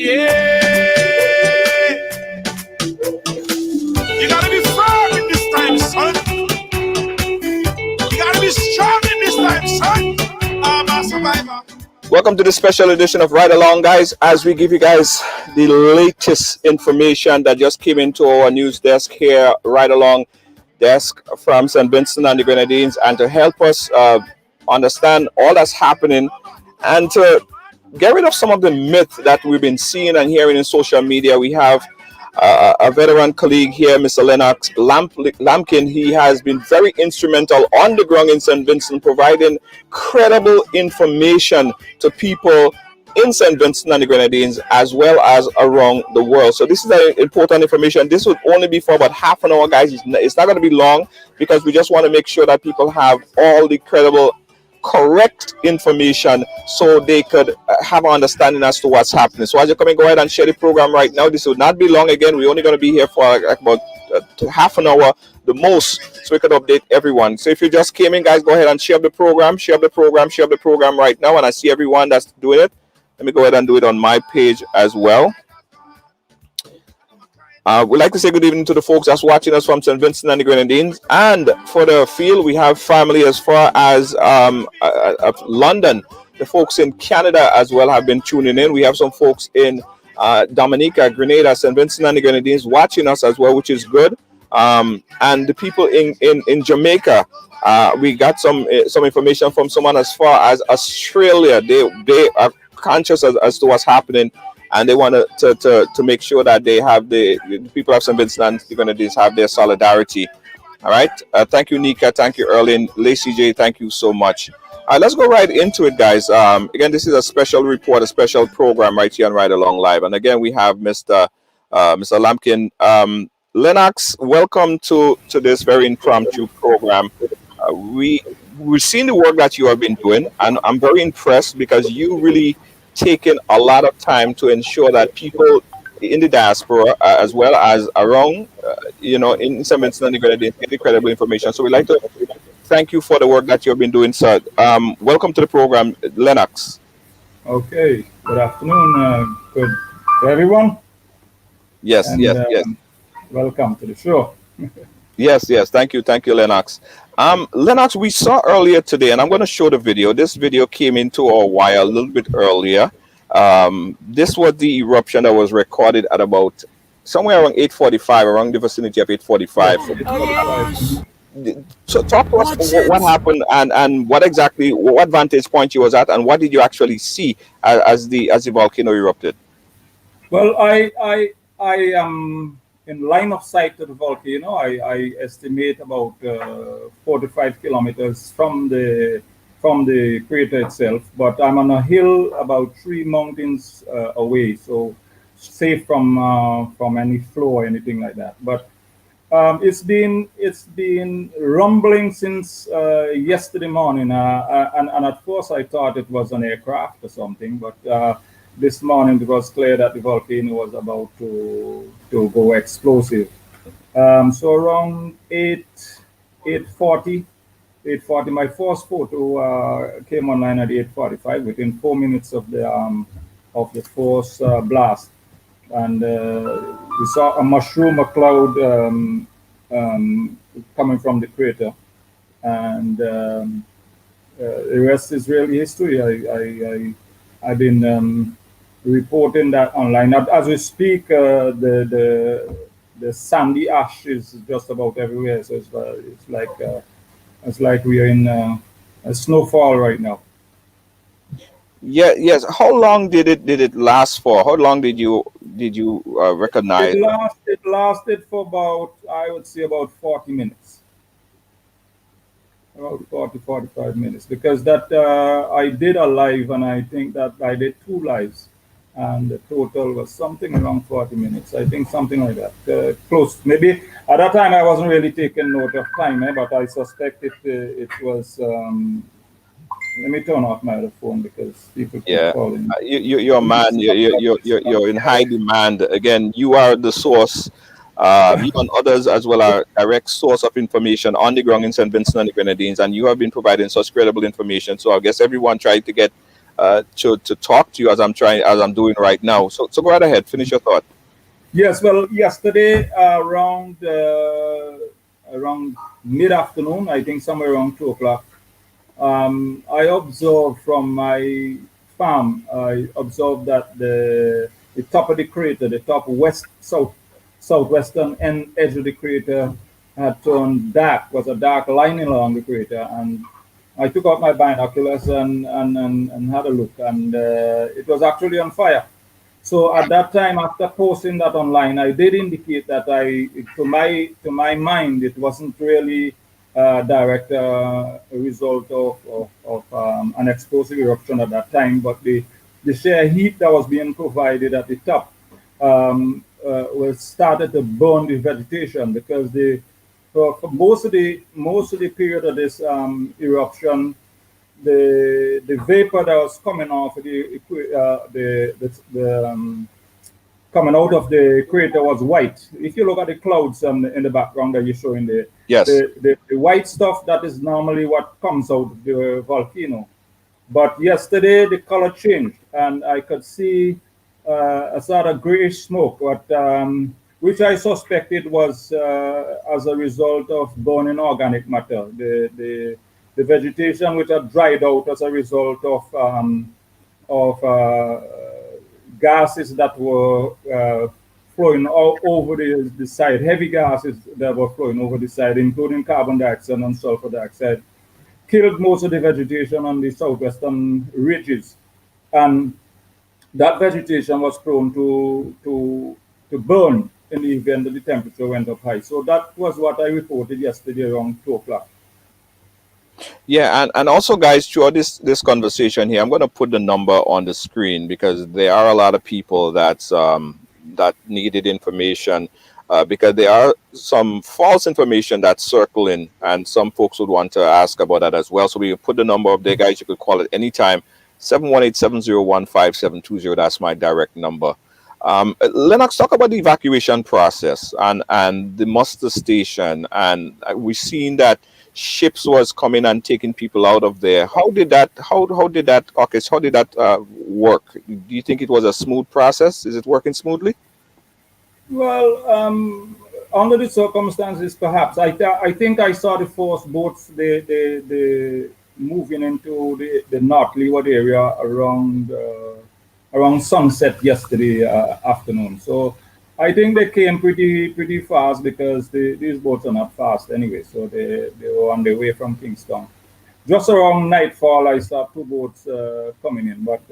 Yeah. You gotta be firm in this time, son. You gotta be strong in this time, son. I'm a survivor. Welcome to this special edition of Ride Along, guys, as we give you guys the latest information that just came into our news desk here, Ride Along desk from St. Vincent and the Grenadines, and to help us understand all that's happening and to get rid of some of the myths that we've been seeing and hearing in social media. We have a veteran colleague here, Mr. Lennox Lampkin. He has been very instrumental on the ground in St. Vincent, providing credible information to people in St. Vincent and the Grenadines, as well as around the world. So this is important information. This would only be for about half an hour, guys. It's not going to be long, because we just want to make sure that people have all the credible, correct information so they could have an understanding as to what's happening. So as you come in, go ahead and share the program right now. This will not be long. Again, we're only going to be here for like about half an hour the most, so we could update everyone. So if you just came in, guys, go ahead and share the program right now. And I see everyone that's doing it. Let me go ahead and do it on my page as well. We'd like to say good evening to the folks that's watching us from St. Vincent and the Grenadines. And for the field, we have family as far as London. The folks in Canada as well have been tuning in. We have some folks in Dominica, Grenada, St. Vincent and the Grenadines watching us as well, which is good. And the people in Jamaica, we got some information from someone as far as Australia. They are conscious as to what's happening, and they want to make sure that they have the people of St. Vincent and the Grenadines have their solidarity. All right. Thank you, Nika. Thank you, Erlin. Lacey J, thank you so much. All right, let's go right into it, guys. Again, this is a special report, a special program right here on Ride Along Live. And again, we have Mr. Lampkin. Lennox, welcome to this very impromptu program. We've seen the work that you have been doing, and I'm very impressed because you really taken a lot of time to ensure that people in the diaspora, as well as around, in St. Vincent and the Grenadines, get the credible information. So we'd like to thank you for the work that you've been doing, sir. Welcome to the program, Lennox. Okay. Good afternoon. Good to everyone. Yes, and, yes. Welcome to the show. Yes. Thank you, Lennox. Lennox, we saw earlier today, and I'm going to show the video. This video came into our wire a little bit earlier. This was the eruption that was recorded at about somewhere around 8:45, around the vicinity of 8:45. So talk to us what happened and what vantage point you was at, and what did you actually see as the volcano erupted? Well, I am in line of sight to the volcano. I estimate about 45 kilometers from the crater itself, but I'm on a hill about 3 mountains away, so safe from any flow or anything like that. But it's been rumbling since yesterday morning, and at first I thought it was an aircraft or something, but this morning it was clear that the volcano was about to go explosive. So around 8:40, my first photo came online at 8:45, within 4 minutes of the first blast, and we saw a mushroom, a cloud coming from the crater, and the rest is really history. I've been reporting that online. As we speak, the sandy ash is just about everywhere. So it's like we are in a snowfall right now. Yeah. Yes. How long did it last for? How long did you recognize? It lasted for about, I would say, about 40 minutes. About 45 minutes, because that I did a live, and I think that I did 2 lives, and the total was something around 40 minutes. I think something like that, close. Maybe at that time I wasn't really taking note of time, but I suspect it was. Let me turn off my other phone because people keep calling. You're a man. You're in high demand. Again, you are the source. You and others as well are direct source of information on the ground in St. Vincent and the Grenadines, and you have been providing such credible information. So I guess everyone tried to get to talk to you as I'm doing right now. So go right ahead, finish your thought. Yes, well, yesterday around mid-afternoon, I think somewhere around 2 o'clock, I observed from my farm. I observed that the top of the crater, the top southwestern end edge of the crater, had turned dark. Was a dark lining along the crater, and I took out my binoculars and had a look, and it was actually on fire. So at that time, after posting that online, I did indicate that to my mind, it wasn't really a direct result of an explosive eruption at that time, but the sheer heat that was being provided at the top was started to burn the vegetation, because for most of the period of this eruption, the vapor that was coming off the coming out of the crater was white. If you look at the clouds in the background that you're showing there, Yes. the white stuff, that is normally what comes out of the volcano. But yesterday the color changed, and I could see a sort of grayish smoke, which I suspected was as a result of burning organic matter. The vegetation which had dried out as a result of gases that were flowing over the side, heavy gases that were flowing over the side, including carbon dioxide and sulfur dioxide, killed most of the vegetation on the southwestern ridges. And that vegetation was prone to burn in the event that the temperature went up high. So that was what I reported yesterday around 2 o'clock. Yeah, and also, guys, throughout this conversation here, I'm going to put the number on the screen because there are a lot of people that needed information, because there are some false information that's circling, and some folks would want to ask about that as well. So we put the number up there, guys. You could call it anytime. 718-701-5720. That's my direct number. Lennox, talk about the evacuation process and the muster station, and we've seen that ships was coming and taking people out of there. How did that okay, so how did that work? Do you think it was a smooth process? Is it working smoothly? Well, under the circumstances, perhaps. I think I saw the first boats they moving into the North Leeward area around sunset yesterday afternoon. So I think they came pretty fast, because these boats are not fast anyway. So they were on their way from Kingston. Just around nightfall, I saw two boats coming in, but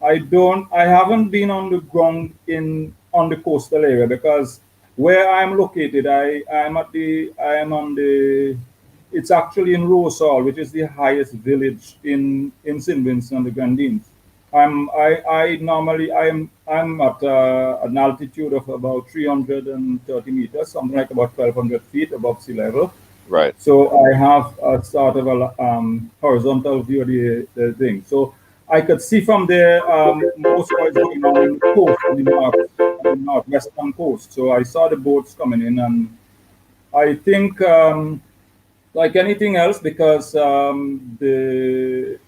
I haven't been on the ground on the coastal area, because where I'm located, I am on the it's actually in Rosal, which is the highest village in St. Vincent and the Grenadines. I normally I'm at an altitude of about 330 meters, something like about 1,200 feet above sea level. Right. So I have a sort of a horizontal view of the thing. So I could see from there most was going on the coast, on the northwestern coast. So I saw the boats coming in, and I think, like anything else, because uh, the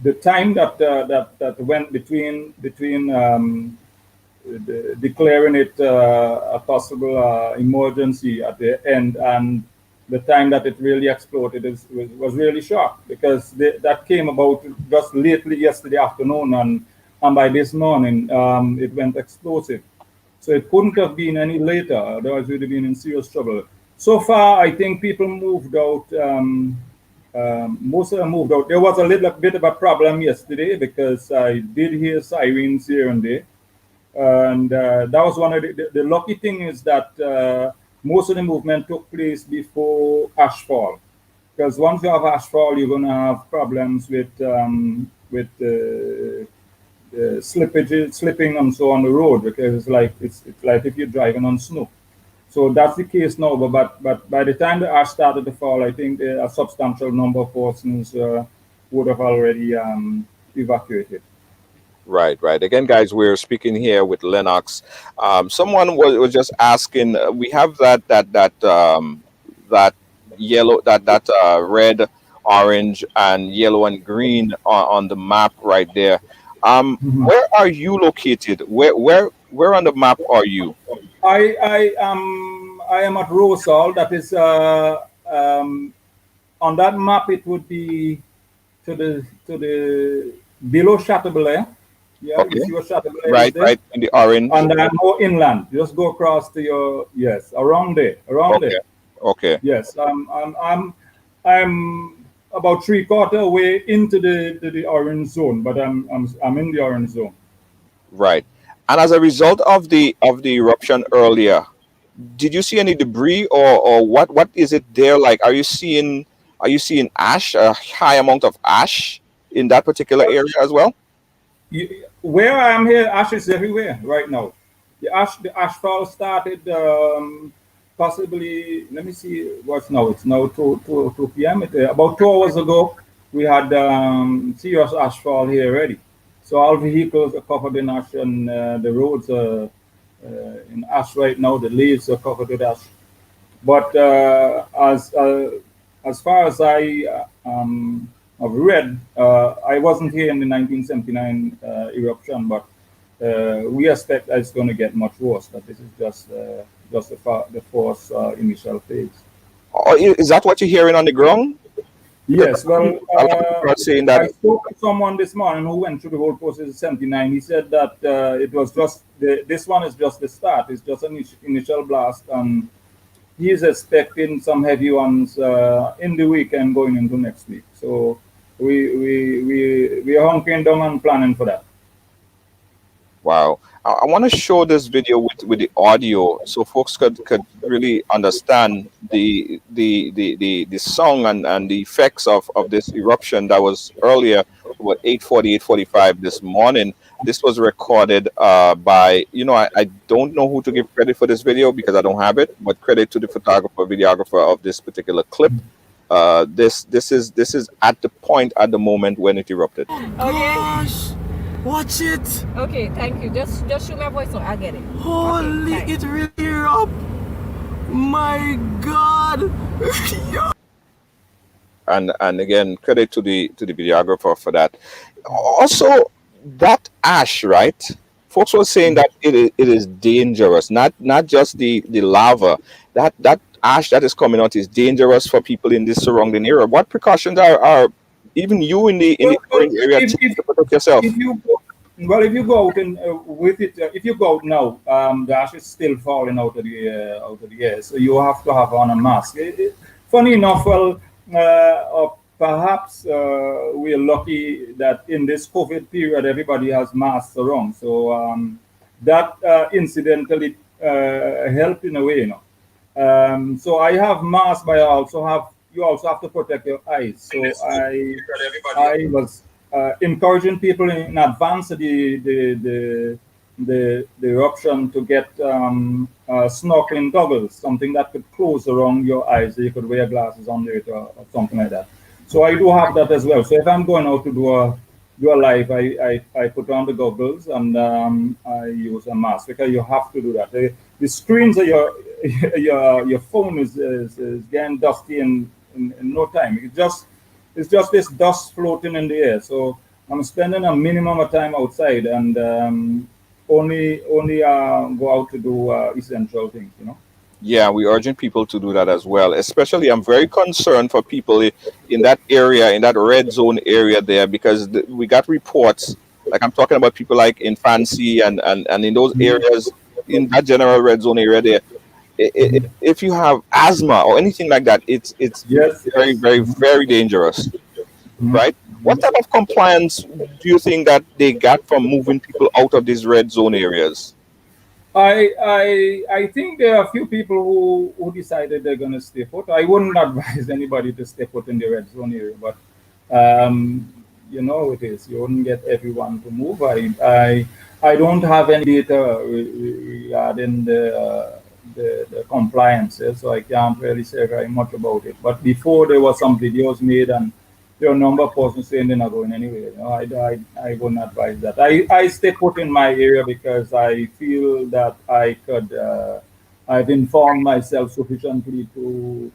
the time that went between declaring it a possible emergency at the end and the time that it really exploded was really short, because that came about just lately yesterday afternoon, and by this morning it went explosive. So it couldn't have been any later, otherwise we'd have been in serious trouble. So far, I think people moved out. Most of them moved out. There was a little bit of a problem yesterday, because I did hear sirens here and there. And that was one of the lucky thing is that most of the movement took place before ashfall. Because once you have ashfall, you're going to have problems with slipping and so on the road, because it's like if you're driving on snow. So that's the case now. But by the time the ash started to fall, I think a substantial number of persons would have already evacuated. Right, right. Again, guys, we're speaking here with Lennox. Someone was just asking. We have that yellow, that red orange and yellow and green on the map right there. Mhm. Where are you located? Where on the map are you? I am at Rosal. That is on that map. It would be to the below Chateaubriand. Yeah, you Okay, see what Chateaubriand is right, there, right in the orange. and then more inland. Just go across to your yes, around there, around Okay, there. okay, Yes, I'm about three-quarter way into the orange zone, but I'm in the orange zone. right. And as a result of the eruption earlier, did you see any debris or what is it there like? Are you seeing ash, a high amount of ash in that particular area as well? Where I am here, ash is everywhere right now. The ashfall started possibly. Let me see what's now. It's now 2 p.m. About 2 hours ago, we had serious ashfall here already. So all vehicles are covered in ash, and the roads are in ash right now. The leaves are covered with ash. But as far as I have read, I wasn't here in the 1979 eruption, but we expect that it's going to get much worse. That this is just the first initial phase. Or is that what you're hearing on the ground? Because Yes, well, a lot of people are saying that. I spoke to someone this morning who went through the whole process of 79. He said that it was just this one is just the start. It's just an initial blast, and he is expecting some heavy ones in the weekend going into next week. So we are hunkering down and planning for that. Wow. I want to show this video with the audio so folks could really understand the song and the effects of this eruption that was earlier, what 8:40, 8:45 this morning. This was recorded by, I don't know who to give credit for this video because I don't have it, but credit to the photographer, videographer of this particular clip. This is at the point at the moment when it erupted. Gosh, watch it. Okay, thank you. Just shoot my voice so I'll get it. Holy, Okay, it really up. My God. And again, credit to the videographer for that. Also, that ash, right? Folks were saying that it is dangerous, not just the lava. That ash that is coming out is dangerous for people in this surrounding area. What precautions are even you in the Well, orange area if, taking if to protect yourself? if you go, well, if you go out and with it, if you go out now, the ash is still falling out of the air, so you have to have on a mask. Funny enough, well, or perhaps we are lucky that in this COVID period everybody has masks around, so that incidentally helped in a way, So I have masks, but you also have to protect your eyes. So I was encouraging people in advance of the eruption to get snorkeling goggles, something that could close around your eyes, so you could wear glasses under it or something like that. So I do have that as well. So if I'm going out to do a live, I put on the goggles and I use a mask because you have to do that. The screens of your phone is getting dusty in no time. It's just this dust floating in the air. So I'm spending a minimum of time outside and only go out to do essential things. Yeah, we're urging people to do that as well. Especially, I'm very concerned for people in that area, in that red zone area there, because we got reports. Like I'm talking about people like in Fancy and in those areas, in that general red zone area there. If you have asthma or anything like that, it's Yes, very, yes. very, very dangerous, Mhm. right? What type of compliance do you think that they got from moving people out of these red zone areas? I think there are a few people who decided they're going to stay put. I wouldn't advise anybody to stay put in the red zone area, but you know it is. You wouldn't get everyone to move. I don't have any data regarding the compliances, so I can't really say very much about it. But before there was some videos made and there are a number of persons saying they're not going anywhere. I wouldn't advise that. I stay put in my area because I feel that I've informed myself sufficiently to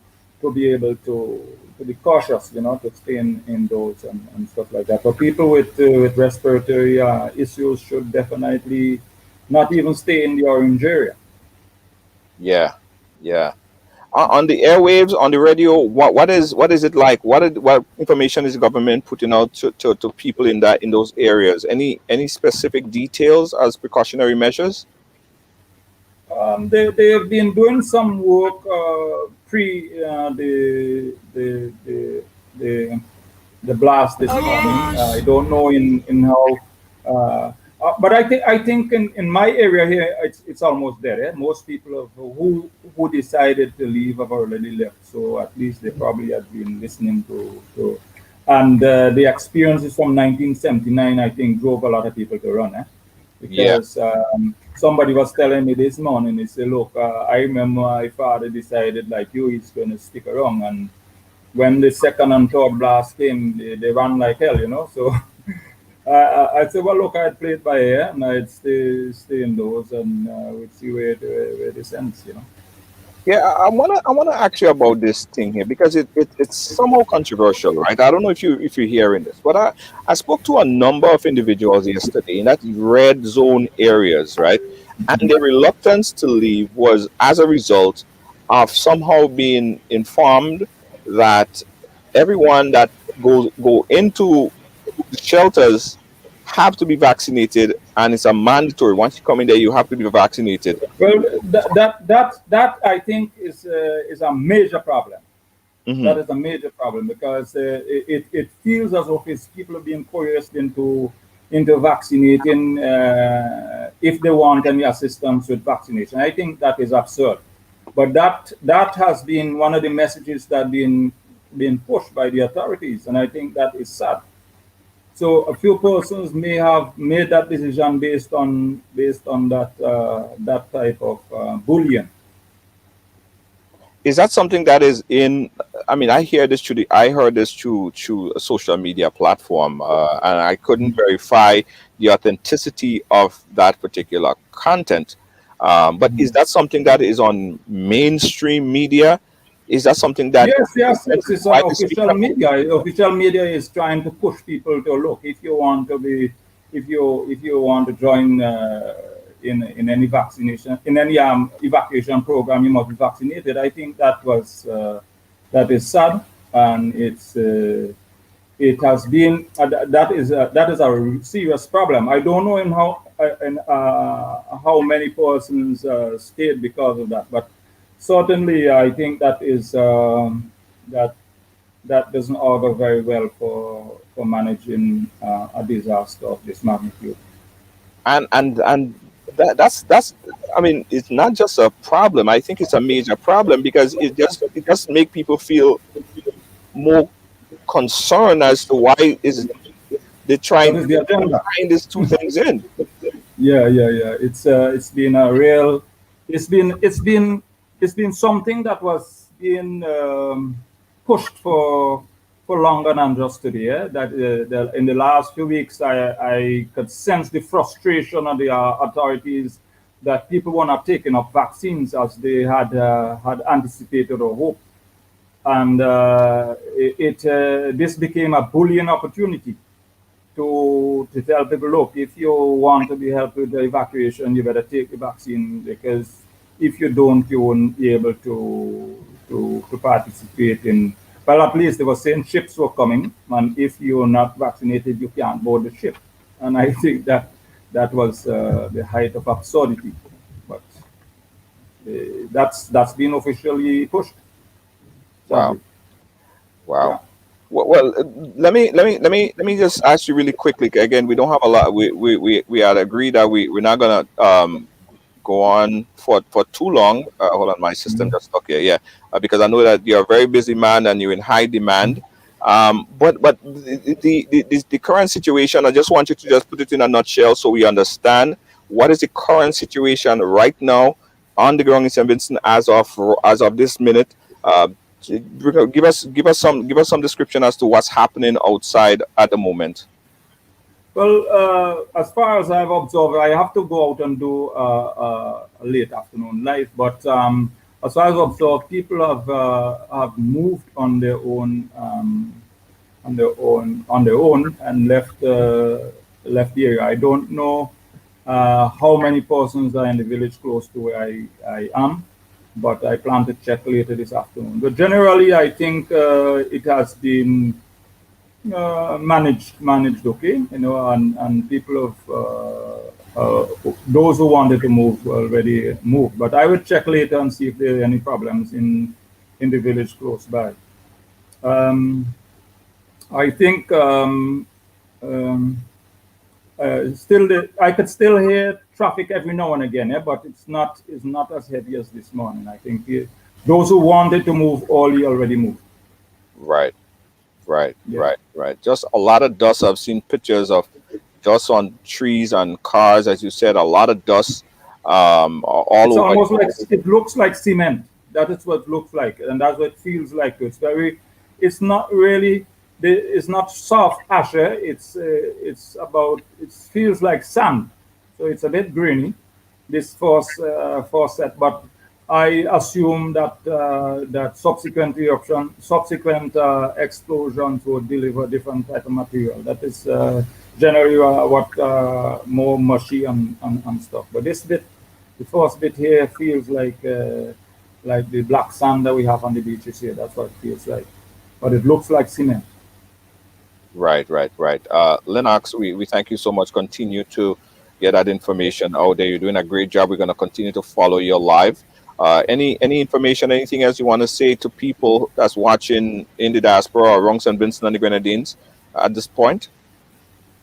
be able to be cautious, to stay indoors and stuff like that. For people with respiratory issues, should definitely not even stay in the orange area. Yeah, yeah. On the airwaves, on the radio, what is it like? What information is the government putting out to people in those areas? Any specific details as precautionary measures? They have been doing some work pre the the blast this morning. I don't know in how, but I think in my area here it's almost there. Eh? Most people who decided to leave have already left. So at least they probably have been listening to and the experiences from 1979 I think drove a lot of people to run. Yeah. Because somebody was telling me this morning, he said, look, I remember my father decided, like you, he's going to stick around. And when the second and third blast came, they ran like hell. So I said, well, look, I'd play it by ear and I'd stay indoors and we'd see where it sends. Yeah, I wanna ask you about this thing here because it's somehow controversial, right? I don't know if you're hearing this, but I spoke to a number of individuals yesterday in that red zone areas, right? And their reluctance to leave was as a result of somehow being informed that everyone that go into the shelters have to be vaccinated, and it's a mandatory. Once you come in there, you have to be vaccinated. Well, that I think is a major problem. Hmm. That is a major problem because it feels as if it's people are being coerced into vaccinating if they want any assistance with vaccination. I think that is absurd. But that has been one of the messages that been pushed by the authorities, and I think that is sad. So a few persons may have made that decision based on that type of bullying. Is that something that is in? I mean, I heard this through a social media platform, and I couldn't verify the authenticity of that particular content. But is that something that is on mainstream media? Is that something that Yes. It's on widely speaking official about? media. Official media is trying to push people to look. If you want to be, if you want to join in any vaccination, in any evacuation program, you must be vaccinated. I think that is sad, and it has been that is a serious problem. I don't know how many persons stayed because of that, but certainly I think that is that that doesn't augur very well for managing a disaster of this magnitude. And that's I mean, it's not just a problem. I think it's a major problem because it just make people feel more concerned as to why is they What trying is to the agenda? combine these two things in. Yeah. It's been a real. It's been something that was being pushed for longer than just today. That in the last few weeks, I could sense the frustration of the authorities that people were not taking up vaccines as they had anticipated or hoped, and this became a bullying opportunity to tell people, look, if you want to be helped with the evacuation, you better take the vaccine because if you don't, you won't be able to participate in. Well, at least they were saying ships were coming, and if you're not vaccinated, you can't board the ship. And I think that was the height of absurdity. But that's been officially pushed. Wow. Sadly. Yeah. Wow. Well, let me just ask you really quickly. Again, we don't have a lot. We had agreed that we're not gonna go on for too long. Hold on, my system Mhm. just stuck here. Yeah, because I know that you're a very busy man and you're in high demand. But the current situation, I just want you to just put it in a nutshell so we understand what is the current situation right now on the ground in St. Vincent as of this minute. Give us some description as to what's happening outside at the moment. Well, as far as I've observed, I have to go out and do a late afternoon live, but as far as I've observed, people have moved on their own, and left the area. I don't know how many persons are in the village close to where I am, but I plan to check later this afternoon. But generally, I think it has been managed okay, and people have those who wanted to move already moved. But I will check later and see if there are any problems in the village close by. I think I could still hear traffic every now and again, but it's not as heavy as this morning. I think those who wanted to move already moved. Right. Yeah. Right. Just a lot of dust. I've seen pictures of dust on trees and cars, as you said, a lot of dust all It's over. almost like it looks like cement. That is what it looks like, and that's what it feels like. It's not really. It's not soft asher. It feels like sand, so it's a bit grainy. This first set, but I assume that subsequent explosions will deliver different type of material. That is generally what more mushy and stuff. But this bit, the first bit here, feels like the black sand that we have on the beaches here. That's what it feels like, but it looks like cement. Right. Lennox, we thank you so much. Continue to get that information out there. You're doing a great job. We're going to continue to follow you live. Any information, anything else you want to say to people that's watching in the diaspora or around St. Vincent and the Grenadines at this point?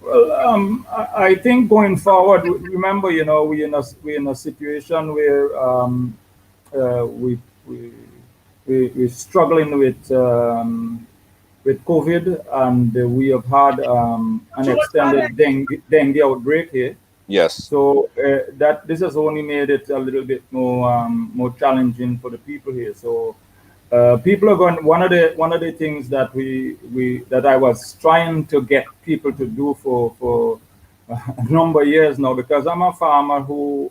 Well, I think going forward, remember, we're in a situation where we're struggling with COVID, and we have had an extended dengue outbreak here. Yes. So that this has only made it a little bit more challenging for the people here. So people are going. One of the things that that I was trying to get people to do for a number of years now, because I'm a farmer who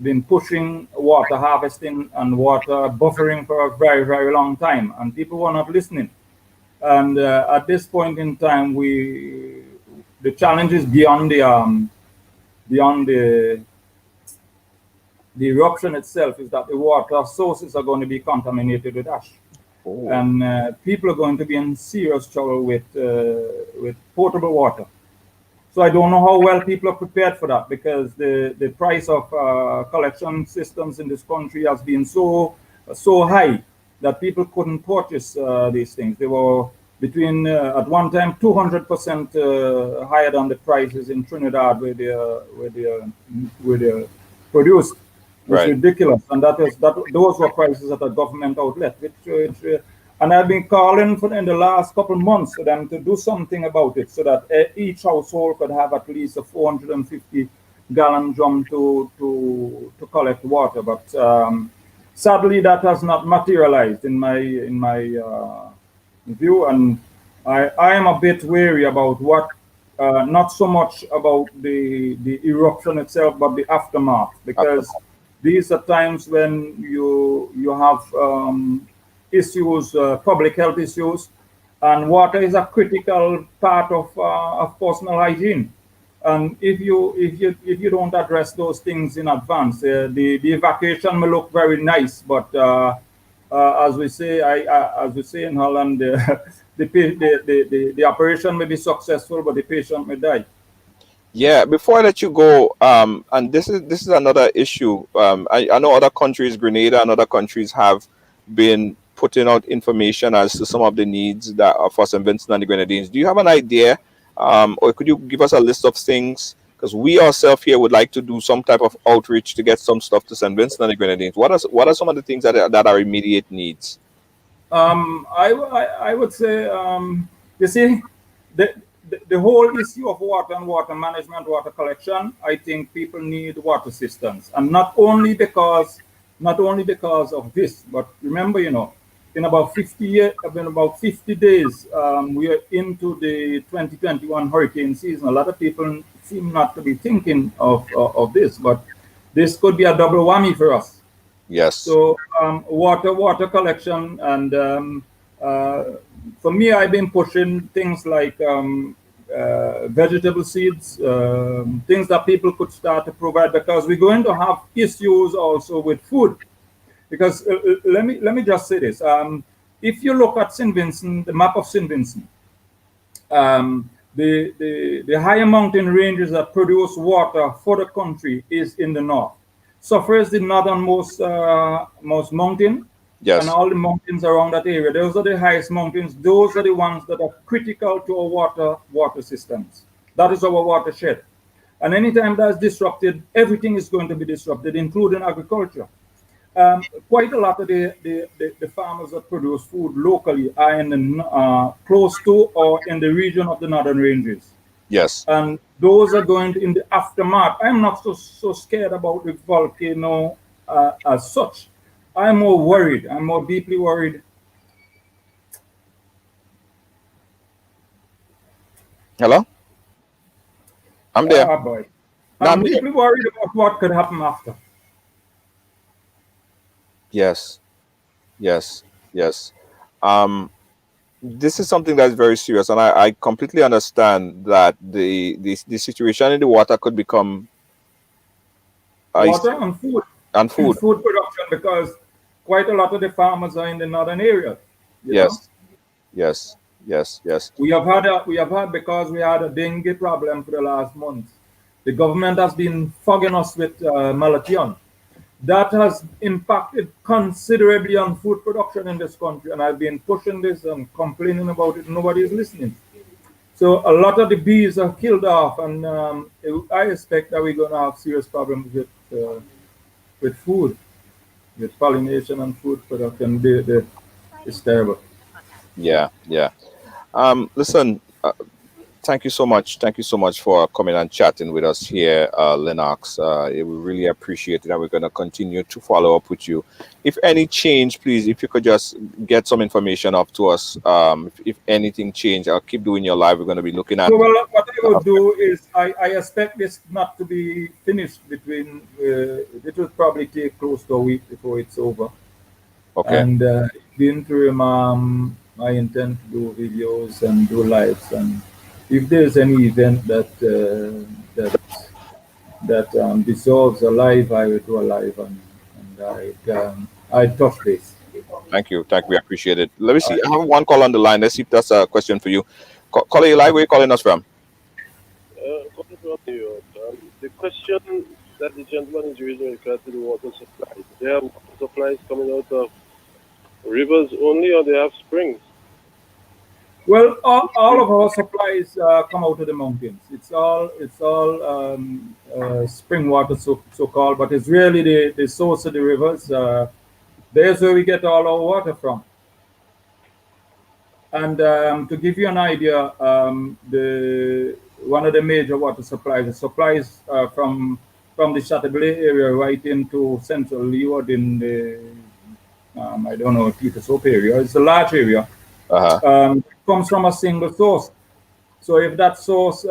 been pushing water harvesting and water buffering for a very, very long time, and people were not listening. And at this point in time, the challenge is beyond the eruption itself, is that the water sources are going to be contaminated with ash. Oh. And people are going to be in serious trouble with potable water. So I don't know how well people are prepared for that, because the price of collection systems in this country has been so high that people couldn't purchase these things. They were between at one time 200% higher than the prices in Trinidad where they're produced. It's right. Ridiculous, and those were prices at a government outlet, and I've been calling in the last couple of months for them to do something about it, so that each household could have at least a 450-gallon drum to collect water. But sadly, that has not materialized in my view, and I am a bit wary about not so much about the eruption itself, but the aftermath, because these are times when you have issues, public health issues, and water is a critical part of personal hygiene. And if you don't address those things in advance, the evacuation may look very nice, but as we say in Holland, the operation may be successful, but the patient may die. Yeah, before I let you go, and this is another issue. I know other countries, Grenada and other countries, have been putting out information as to some of the needs that are for St. Vincent and the Grenadines. Do you have an idea, or could you give us a list of things? Because we ourselves here would like to do some type of outreach to get some stuff to St. Vincent and the Grenadines. What are some of the things that are immediate needs? I would say, you see, the whole issue of water and water management, water collection, I think people need water systems, and not only because of this, but remember, in about 50 days, we are into the 2021 hurricane season. A lot of people seem not to be thinking of this, but this could be a double whammy for us. Yes. So water collection, and for me, I've been pushing things like vegetable seeds, things that people could start to provide, because we're going to have issues also with food. Because let me just say this: if you look at St. Vincent, the map of St. Vincent, the higher mountain ranges that produce water for the country is in the north. Suffolk is the northernmost most mountain, and Yes. all the mountains around that area. Those are the highest mountains. Those are the ones that are critical to our water systems. That is our watershed. And anytime that's disrupted, everything is going to be disrupted, including agriculture. Quite a lot of the farmers that produce food locally are in the close to or in the region of the northern ranges, Yes. and those are going to, in the aftermath. I'm not so scared about the volcano as such. I'm more worried. I'm more deeply worried. Hello? I'm there. Boy, No, I'm I'm there. deeply worried about what could happen after. Yes. Yes. Yes. Um, this is something that's very serious, and I completely understand that the situation in the water could become ice Water and food, and and food. food production, because quite a lot of the farmers are in the northern area. You know. Yes. Yes. Yes. Yes. We have had because we had a dengue problem for the last month. The government has been fogging us with malathion. That has impacted considerably on food production in this country, and I've been pushing this and complaining about it. Nobody is listening. So a lot of the bees are killed off, and I expect that we're going to have serious problems with food, with pollination and food production. It's terrible. Yeah. Yeah. Listen. Thank you so much. Thank you so much for coming and chatting with us here, Lennox. We really appreciate it, and we're going to continue to follow up with you. If any change, please, if you could just get some information up to us. If anything change, I'll keep doing your live. We're going to be looking at. So, well, what I would do is I expect this not to be finished between. It will probably take close to a week before it's over. Okay. And the interim, I intend to do videos and do lives, and if there's any event that dissolves a live, I will do a live, and I touch base. Thank you. Thank you. We appreciate it. Let me see. I have one call on the line. Let's see if that's a question for you. Caller, you live? Where are you calling us from? Coming from New York, the question that the gentleman is raising regard to the water supply. They have water supplies coming out of rivers only, or they have springs? Well, all of our supplies come out of the mountains. It's all spring water, so called, but it's really the source of the rivers. There's where we get all our water from. And to give you an idea, the one of the major water supplies, from the Chateaubriand area right into central Leeward in the I don't know, Peter Soap area. It's a large area. Comes from a single source. So if that source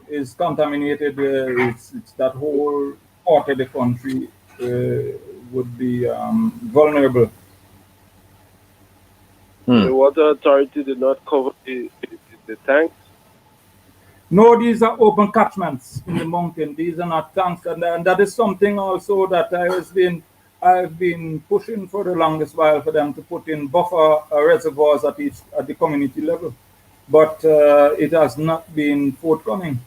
is contaminated, it's that whole part of the country would be vulnerable. The water authority did not cover the tanks? No, these are open catchments in the mountain. These are not tanks, and that is something also that I've been pushing for the longest while, for them to put in buffer reservoirs at the community level, but it has not been forthcoming.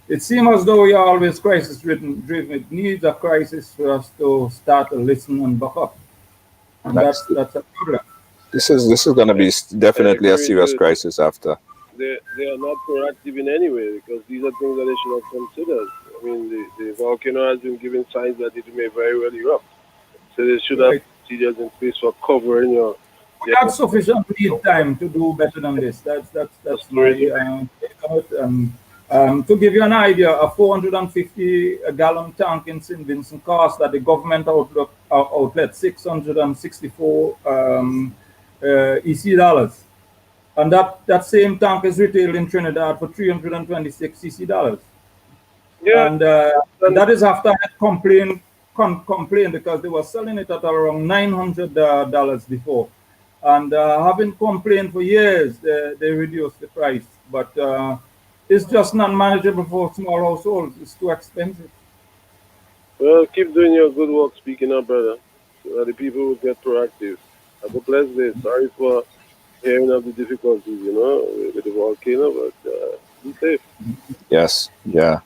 It seems as though we are always crisis-driven. It needs a crisis for us to start to listen and back up, and that's a problem. This is going to be definitely a serious crisis after. They are not proactive in any way, because these are things that they should have considered. I mean, the volcano has been giving signs that it may very well erupt. So they should have procedures in place for covering your... We have sufficient lead time to do better than this. That's my to give you an idea, a 450-gallon tank in St. Vincent cost at the government outlet $664 EC dollars. And that same tank is retailed in Trinidad for $326 EC dollars. Yeah. And that is after I had complained complained because they were selling it at around $900 before. And having complained for years, they reduced the price. But it's just not manageable for small households. It's too expensive. Well, keep doing your good work speaking up, brother, so that the people will get proactive. Have a blessed day. Sorry for hearing of the difficulties, with the volcano, but be safe. Yes. Yeah.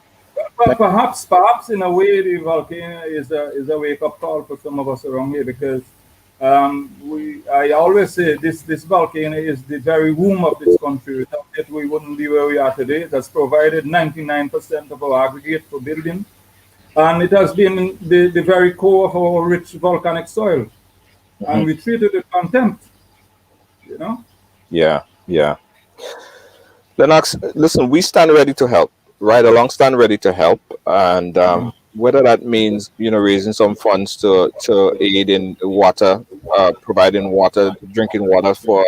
But perhaps in a way, the volcano is a wake-up call for some of us around here, because I always say this volcano is the very womb of this country. Without it, we wouldn't be where we are today. It has provided 99% of our aggregate for building, and it has been the very core of our rich volcanic soil, and we treat it with contempt. Yeah. Lennox, listen, we stand ready to help. Right along, stand ready to help, and whether that means raising some funds to aid in water, providing water, drinking water for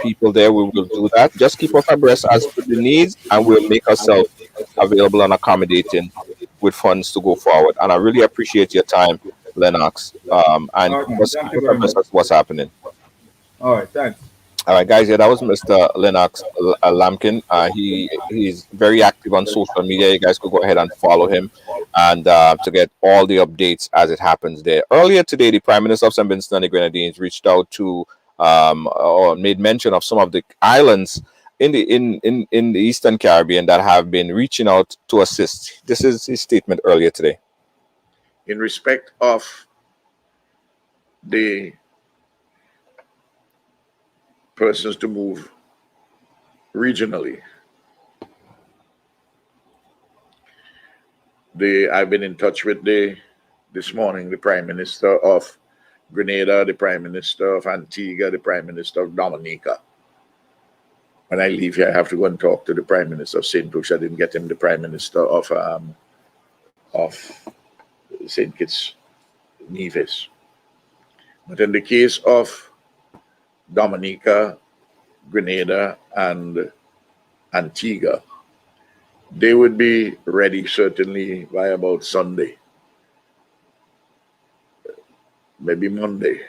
people there, we will do that. Just keep us abreast as to the needs, and we'll make ourselves available and accommodating with funds to go forward. And I really appreciate your time, Lennox, and keep us abreast as to what's happening. All right, thanks. All right, guys. Yeah, that was Mr. Lennox Lampkin. He's very active on social media. You guys could go ahead and follow him, and to get all the updates as it happens there. Earlier today, the Prime Minister of St. Vincent and the Grenadines reached out to or made mention of some of the islands in the Eastern Caribbean that have been reaching out to assist. This is his statement earlier today. In respect of the persons to move regionally. I've been in touch with this morning the Prime Minister of Grenada, the Prime Minister of Antigua, the Prime Minister of Dominica. When I leave here, I have to go and talk to the Prime Minister of St. Lucia. I didn't get him the Prime Minister of St. Kitts Nevis. But in the case of Dominica, Grenada, and Antigua, they would be ready certainly by about Sunday, maybe Monday,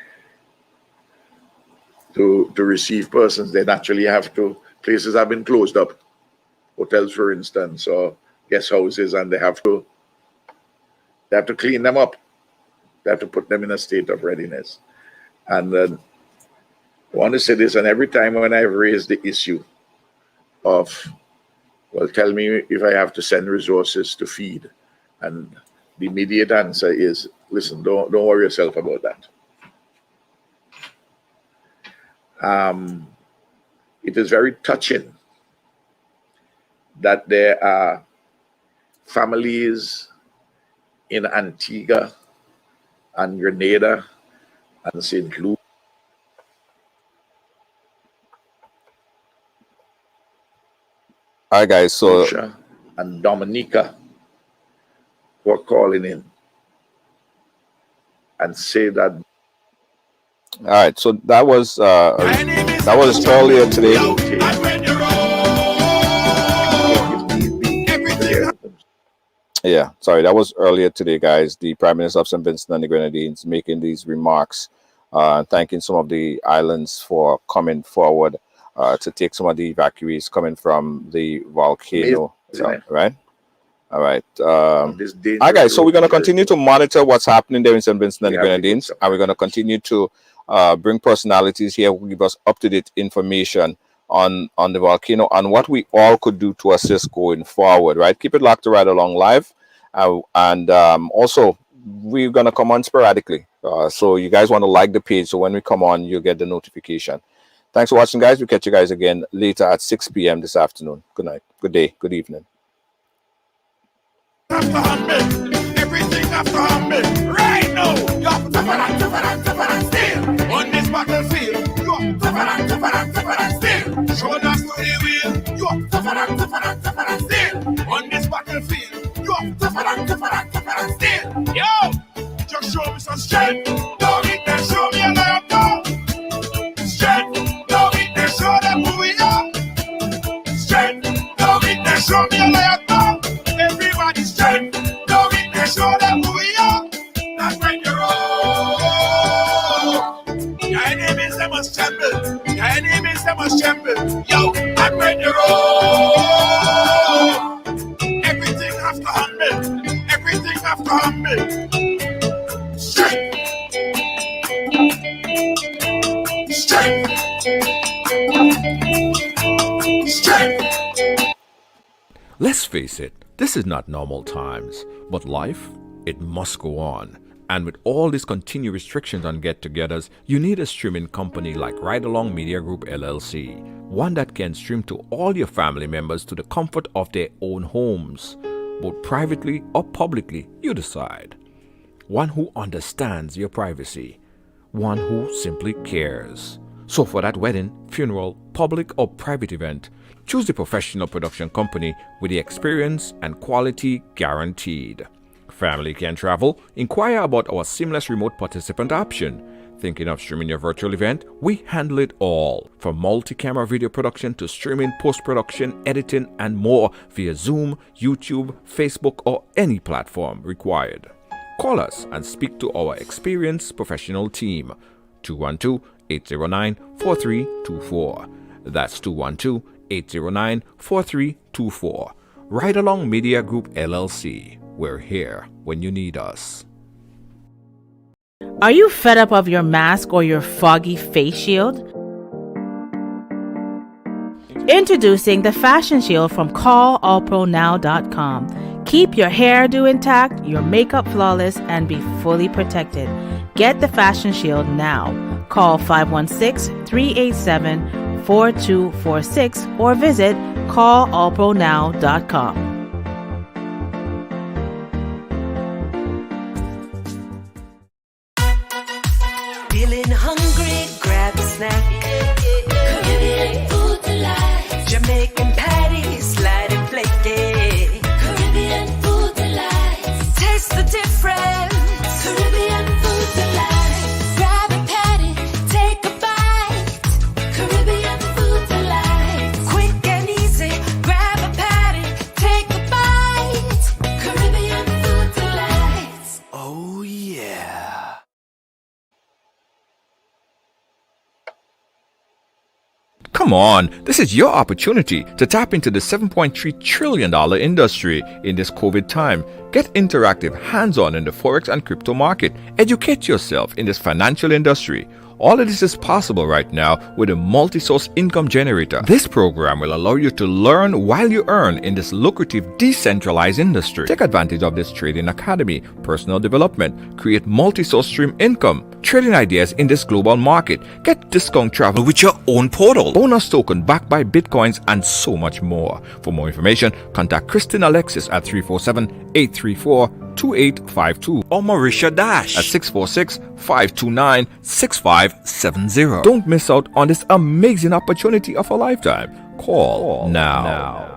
to receive persons. They naturally have to, places have been closed up, hotels for instance, or guest houses, and they have to clean them up. They have to put them in a state of readiness. And I want to say this, and every time when I've raised the issue of, well, tell me if I have to send resources to feed, and the immediate answer is, listen, don't worry yourself about that. It is very touching that there are families in Antigua and Grenada and St. Lucia All right, guys. So and Dominica who are calling in and say that. All right. So that was earlier today. Yeah, sorry, that was earlier today, guys. The Prime Minister of St. Vincent and the Grenadines making these remarks, thanking some of the islands for coming forward to take some of the evacuees coming from the volcano. Right? All right. All right, guys. So we're going to continue to monitor what's happening there in St. Vincent and the Grenadines, and we're going to continue to bring personalities here who give us up-to-date information on the volcano and what we all could do to assist going forward. Right? Keep it locked to Right Along Live, and also we're going to come on sporadically. So you guys want to like the page, so when we come on, you'll get the notification. Thanks for watching, guys. We'll catch you guys again later at 6 p.m. this afternoon. Good night. Good day. Good evening. Everything after right now. You're tougher and still on this battlefield. You're tougher and still. Show us to the wheel. You're tougher and still on this battlefield. You're tougher and still. Yo, just show me some strength. Don't eat that, show me a lot of strength. Don't eat that, show them who we are. Strength. Don't eat that, show me a lot of everybody's strength. Don't eat that, show them who we are. must tremble. Your enemies, they must tremble. Yo, I'm ready to roll. Everything have to humble. Everything have to humble. Straight. Straight. Straight. Let's face it, this is not normal times, but life, it must go on. And with all these continued restrictions on get-togethers, you need a streaming company like Ride Along Media Group LLC, one that can stream to all your family members to the comfort of their own homes, both privately or publicly, you decide. One who understands your privacy, one who simply cares. So for that wedding, funeral, public or private event, choose the professional production company with the experience and quality guaranteed. Family can travel? Inquire about our seamless remote participant option. Thinking of streaming your virtual event? We handle it all. From multi-camera video production to streaming, post-production, editing, and more via Zoom, YouTube, Facebook, or any platform required. Call us and speak to our experienced professional team. 212-809-4324. That's 212-809-4324. Ride Along Media Group LLC. We're here when you need us. Are you fed up of your mask or your foggy face shield? Introducing the Fashion Shield from callallpronow.com. Keep your hairdo intact, your makeup flawless, and be fully protected. Get the Fashion Shield now. Call 516-387-4246 or visit callallpronow.com. Feeling hungry, grab a snack. Caribbean food delight. Jamaican patties, slide and flaky. Caribbean food delight. Taste the difference. Caribbean food delight. Grab a patty, take a bite. Caribbean food delight. Quick and easy, grab a patty, take a bite. Caribbean food delight. Oh yeah. Come on, this is your opportunity to tap into the $7.3 trillion industry in this COVID time. Get interactive, hands-on in the Forex and crypto market. Educate yourself in this financial industry. All of this is possible right now with a multi-source income generator. This program will allow you to learn while you earn in this lucrative decentralized industry. Take advantage of this trading academy, personal development, create multi-source stream income, trading ideas in this global market, get discount travel with your own portal, bonus token backed by bitcoins, and so much more. For more information, contact Kristen Alexis at 347-834-2852 or Marisha Dash at 646-529-6570. Don't miss out on this amazing opportunity of a lifetime. Call now.